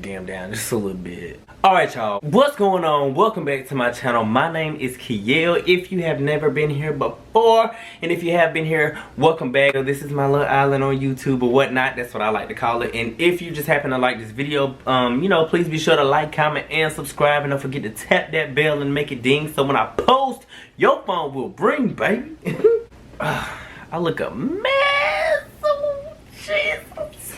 Instagram down just a little bit. Alright y'all, what's going on? Welcome back to my channel. My name is Keyel. If you have never been here before, and if you have been here, welcome back. This is my little island on YouTube or whatnot. That's what I like to call it. And if you just happen to like this video, you know, please be sure to like, comment, and subscribe. And don't forget to tap that bell and make it ding so when I post, your phone will ring, baby. I look a mess. Oh, Jesus.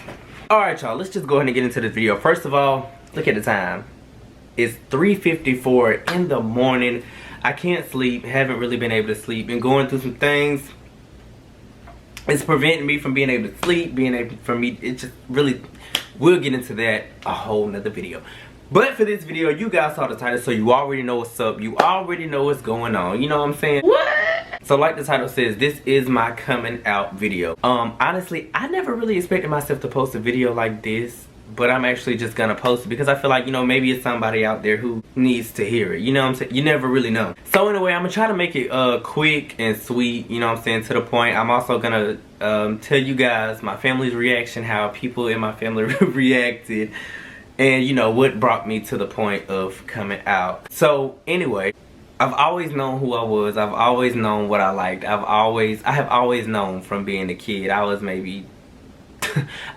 Alright y'all, let's just go ahead and get into this video. First of all, look at the time. It's 3:54 in the morning. I can't sleep, haven't really been able to sleep. Been going through some things. It's preventing me from being able to sleep, it just really, we'll get into that a whole nother video. But for this video, you guys saw the title, so you already know what's up. You already know what's going on. You know what I'm saying? What? So like the title says, this is my coming out video. Honestly, I never really expected myself to post a video like this. But I'm actually just gonna post it because I feel like, you know, maybe it's somebody out there who needs to hear it. You know what I'm saying? You never really know. So anyway, I'm gonna try to make it quick and sweet, you know what I'm saying, to the point. I'm also gonna tell you guys my family's reaction, how people in my family reacted, and you know, what brought me to the point of coming out. So anyway, I've always known who I was. I've always known what I liked. I have always known from being a kid. I was maybe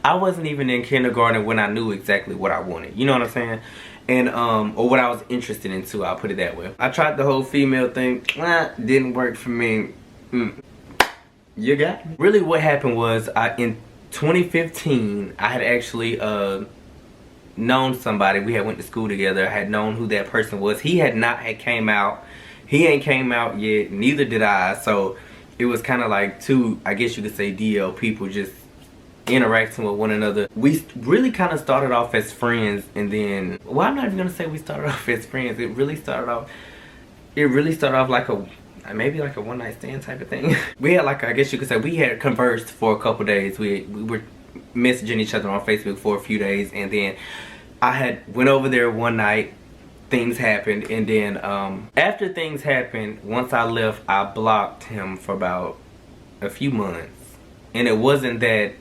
I wasn't even in kindergarten when I knew exactly what I wanted. You know what I'm saying? And or what I was interested in too, I'll put it that way. I tried the whole female thing. Didn't work for me. You got me? Really what happened was, in 2015, I had actually known somebody. We had went to school together. I had known who that person was. He had not had came out. He ain't came out yet. Neither did I. So it was kind of like two, I guess you could say, DL people just interacting with one another. We really kind of started off as friends, and then, well, I'm not even gonna say we started off as friends. It really started off like maybe like a one-night stand type of thing. We had, like, I guess you could say, we had conversed for a couple days. We were messaging each other on Facebook for a few days, and then I had went over there one night. Things happened, and then after things happened, once I left, I blocked him for about a few months. And it wasn't that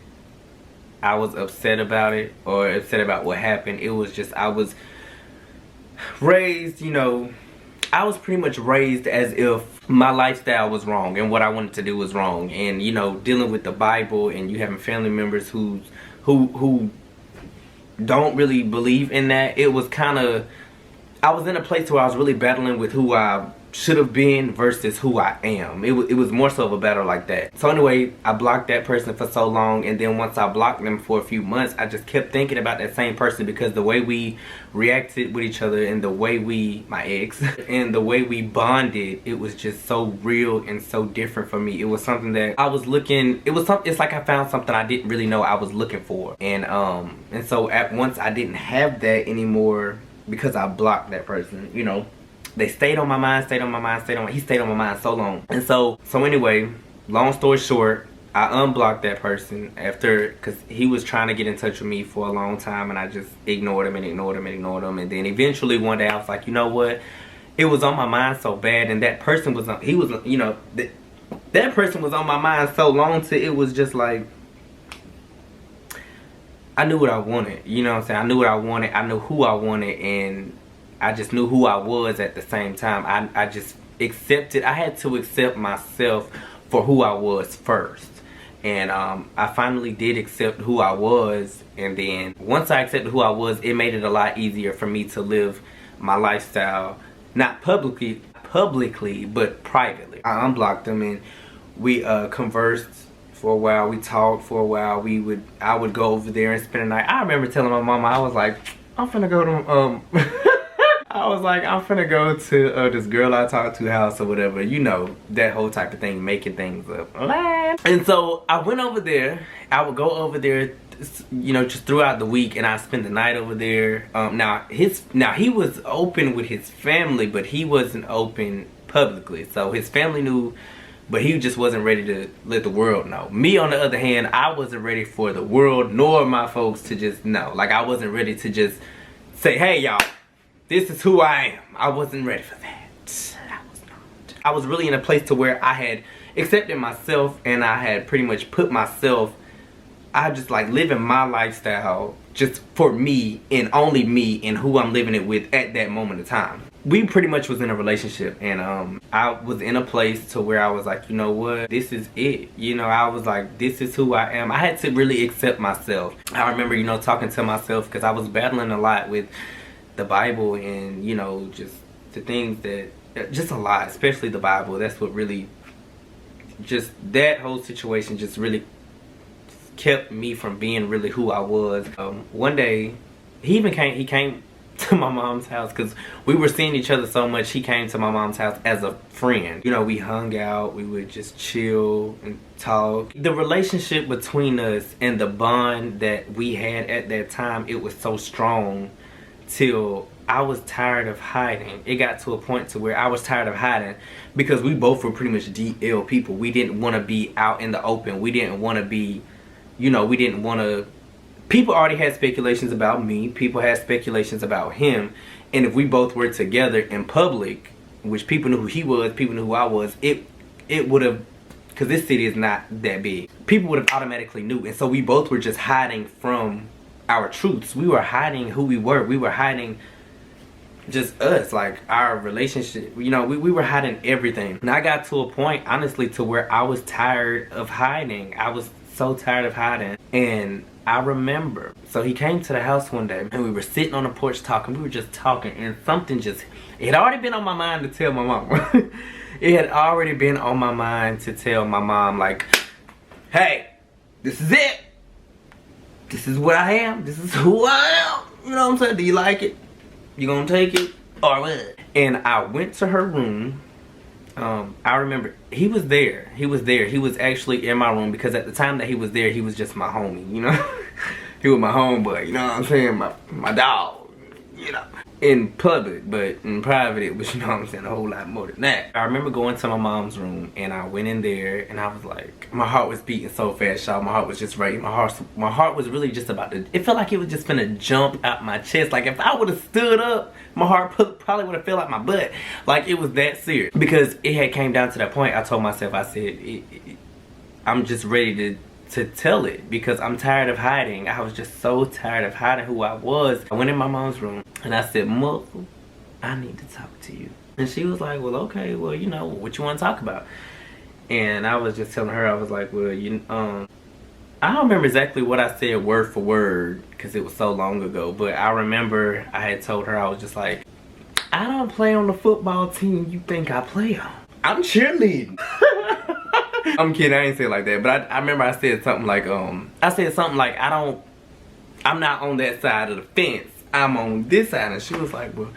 I was upset about it or upset about what happened. It was just, I was raised, you know, I was pretty much raised as if my lifestyle was wrong and what I wanted to do was wrong. And, you know, dealing with the Bible and you having family members who don't really believe in that, it was kind of, I was in a place where I was really battling with who I should have been versus who I am. It was more so of a battle like that. So anyway, I blocked that person for so long, and then once I blocked them for a few months, I just kept thinking about that same person because the way we reacted with each other and the way my ex, and the way we bonded, it was just so real and so different for me. It was something that I was looking, it's like I found something I didn't really know I was looking for. And so once I didn't have that anymore because I blocked that person, you know, they stayed on my mind, he stayed on my mind so long. And so anyway, long story short, I unblocked that person because he was trying to get in touch with me for a long time, and I just ignored him. And then eventually one day I was like, you know what? It was on my mind so bad, and that person was, you know, that person was on my mind so long till it was just like, I knew what I wanted. You know what I'm saying? I knew what I wanted. I knew who I wanted, and I just knew who I was at the same time. I just accepted, I had to accept myself for who I was first. And I finally did accept who I was. And then once I accepted who I was, it made it a lot easier for me to live my lifestyle, not publicly, but privately. I unblocked them, and we conversed for a while. We talked for a while. I would go over there and spend the night. I remember telling my mama, I was like, I'm finna go to I was like, I'm finna go to this girl I talked to house or whatever. You know, that whole type of thing, making things up. And so I went over there. I would go over there, you know, just throughout the week, and I spend the night over there. Now he was open with his family, but he wasn't open publicly. So his family knew, but he just wasn't ready to let the world know. Me, on the other hand, I wasn't ready for the world nor my folks to just know. Like, I wasn't ready to just say, hey y'all, this is who I am. I wasn't ready for that. I was not. I was really in a place to where I had accepted myself, and I had pretty much put myself, I just like living my lifestyle just for me and only me and who I'm living it with at that moment of time. We pretty much was in a relationship, and I was in a place to where I was like, you know what, this is it. You know, I was like, this is who I am. I had to really accept myself. I remember, you know, talking to myself because I was battling a lot with the Bible and, you know, just the things that, just a lot, especially the Bible. That's what really, just that whole situation just really kept me from being really who I was. One day, he came to my mom's house because we were seeing each other so much. He came to my mom's house as a friend. You know, we hung out, we would just chill and talk. The relationship between us and the bond that we had at that time, it was so strong till I was tired of hiding. It got to a point to where I was tired of hiding because we both were pretty much DL people. We didn't want to be out in the open. We didn't want to be, you know, we didn't want to. People already had speculations about me. People had speculations about him. And if we both were together in public, which people knew who he was, people knew who I was, it would have, because this city is not that big, people would have automatically knew. And so we both were just hiding from our truths. We were hiding who we were. We were hiding just us, like our relationship. You know, we were hiding everything. And I got to a point, honestly, to where I was tired of hiding. I was so tired of hiding. And I remember, so he came to the house one day and we were sitting on the porch talking. We were just talking, and something just, it had already been on my mind to tell my mom. It had already been on my mind to tell my mom, like, hey, this is it. This is what I am. This is who I am. You know what I'm saying? Do you like it? You gonna take it or what? And I went to her room. I remember he was there. He was there. He was actually in my room because at the time that he was there, he was just my homie, you know? He was my homeboy, you know what I'm saying? My dog, you know? In public, but in private it was, you know what I'm saying, a whole lot more than that. I remember going to my mom's room and I went in there and I was like, my heart was beating so fast, y'all. My heart was just ready. My heart was really just about to, it felt like it was just finna jump out my chest. Like if I would have stood up, my heart probably would have fell out my butt. Like it was that serious. Because it had came down to that point, I told myself, I said, I'm just ready to tell it because I'm tired of hiding. I was just so tired of hiding who I was. I went in my mom's room and I said, Mother, I need to talk to you. And she was like, well, okay, well, you know, what you want to talk about? And I was just telling her, I was like, well, I don't remember exactly what I said word for word because it was so long ago, but I remember I had told her, I was just like, I don't play on the football team you think I play on. I'm cheerleading. I'm kidding, I ain't say it like that, but I remember I said something like, I'm not on that side of the fence. I'm on this side. And she was like, well,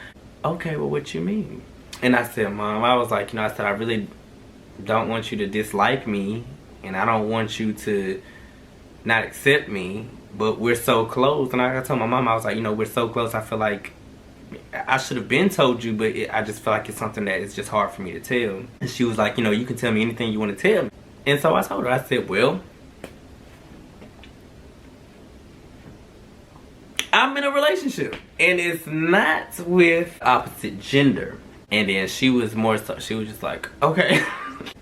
okay, well, what you mean? And I said, Mom, I was like, you know, I said, I really don't want you to dislike me, and I don't want you to not accept me, but we're so close. And I told my mom, I was like, you know, we're so close. I feel like I should have been told you, but I just feel like it's something that is just hard for me to tell. And she was like, you know, you can tell me anything you want to tell me. And so I told her, I said, well, I'm in a relationship and it's not with opposite gender. And then she was more so, she was just like, okay.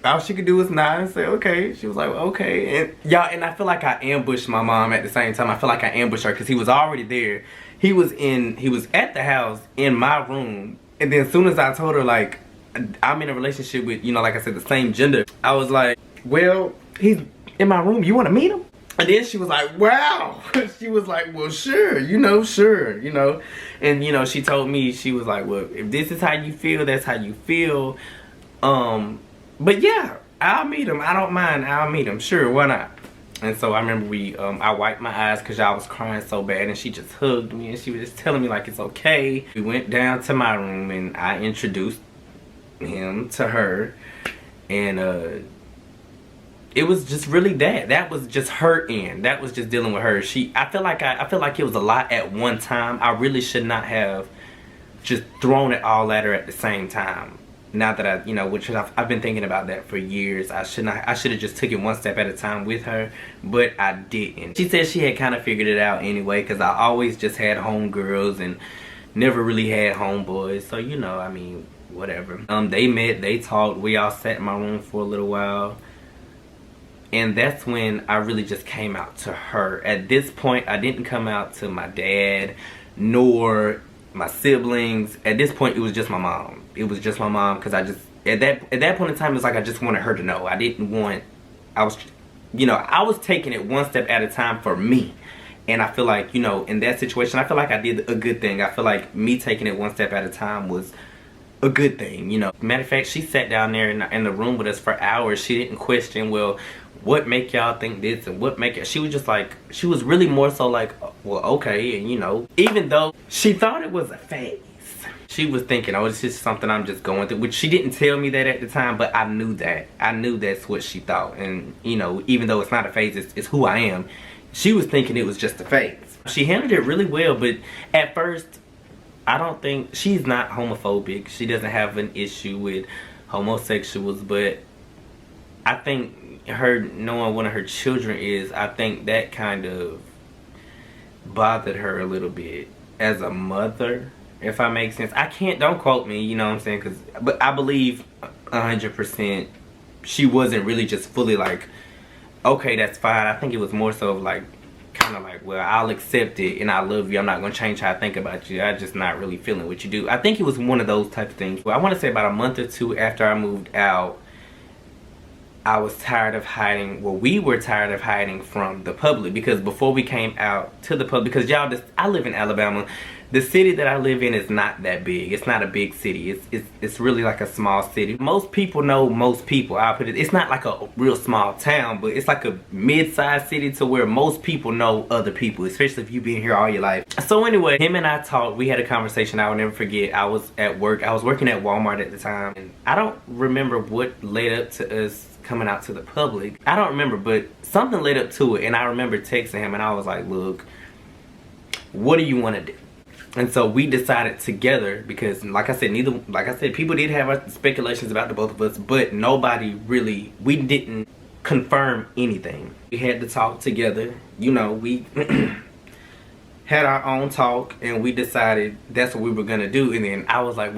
All she could do was nod and say, okay. She was like, well, okay. And y'all, and I feel like I ambushed my mom at the same time. I feel like I ambushed her because he was already there. He was at the house in my room. And then as soon as I told her, like, I'm in a relationship with, you know, like I said, the same gender, I was like, well, he's in my room. You want to meet him? And then she was like, wow. She was like, well, sure, you know, sure, you know. And, you know, she told me, she was like, well, if this is how you feel, that's how you feel. But yeah, I'll meet him. I don't mind. I'll meet him. Sure, why not? And so I remember I wiped my eyes because y'all was crying so bad, and she just hugged me and she was just telling me like it's okay. We went down to my room and I introduced him to her, and it was just really that was just her end. That was just dealing with her. I feel like it was a lot at one time. I really should not have just thrown it all at her at the same time. Now that you know, which I've been thinking about that for years. I should have just took it one step at a time with her, but I didn't. She said she had kind of figured it out anyway, because I always just had homegirls and never really had homeboys. So, you know, I mean, whatever. They met, they talked, we all sat in my room for a little while. And that's when I really just came out to her. At this point, I didn't come out to my dad nor my siblings. At this point, it was just my mom. It was just my mom, because I just, at that point in time, it was like I just wanted her to know. I didn't want, I was taking it one step at a time for me. And I feel like, in that situation, I feel like I did a good thing. I feel like me taking it one step at a time was a good thing, Matter of fact, she sat down there in the room with us for hours. She didn't question, well, what make y'all think this and what make it. She was just like, she was really more so like, well, okay. And even though she thought it was a phase, she was thinking, oh, it's just something I'm just going through, which she didn't tell me that at the time, but I knew that. I knew that's what she thought. And, even though it's not a phase, it's who I am. She was thinking it was just a phase. She handled it really well, but at first, I don't think, she's not homophobic. She doesn't have an issue with homosexuals, but I think her knowing one of her children is, I think that kind of bothered her a little bit as a mother, if I make sense. Don't quote me, you know what I'm saying, but I believe 100% she wasn't really just fully like, okay, that's fine. I think it was more so of like, kind of like, well, I'll accept it and I love you. I'm not going to change how I think about you. I'm just not really feeling what you do. I think it was one of those type of things. Well, I want to say about a month or two after I moved out, I was tired of hiding. Well, we were tired of hiding from the public, because before we came out to the public, because y'all, I live in Alabama. The city that I live in is not that big. It's not a big city. It's really like a small city. Most people know most people. I'll put it. It's not like a real small town, but it's like a mid-sized city to where most people know other people, especially if you've been here all your life. So anyway, him and I talked. We had a conversation I will never forget. I was at work. I was working at Walmart at the time, and I don't remember what led up to us coming out to the public. I don't remember, but something led up to it, and I remember texting him, and I was like, look, what do you want to do? And so we decided together, because like I said, people did have speculations about the both of us, but nobody really, we didn't confirm anything. We had to talk together, we had our own talk, and we decided that's what we were gonna do. And then I was like,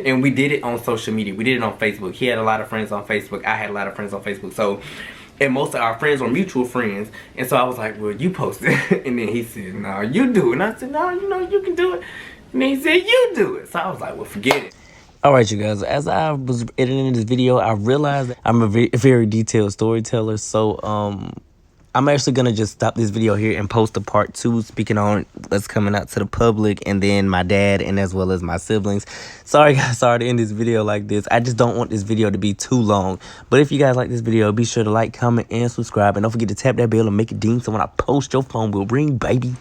and we did it on social media. We did it on Facebook. He had a lot of friends on Facebook. I had a lot of friends on Facebook. So, and most of our friends were mutual friends. And so I was like, well, you post it. And then he said, no, you do it. And I said, no, you can do it. And then he said, you do it. So I was like, well, forget it. Alright, you guys, as I was editing this video, I realized that I'm a very detailed storyteller. So, I'm actually going to just stop this video here and post a part 2 speaking on what's coming out to the public, and then my dad and as well as my siblings. Sorry guys, sorry to end this video like this. I just don't want this video to be too long. But if you guys like this video, be sure to like, comment, and subscribe. And don't forget to tap that bell and make it ding so when I post, your phone will ring, baby.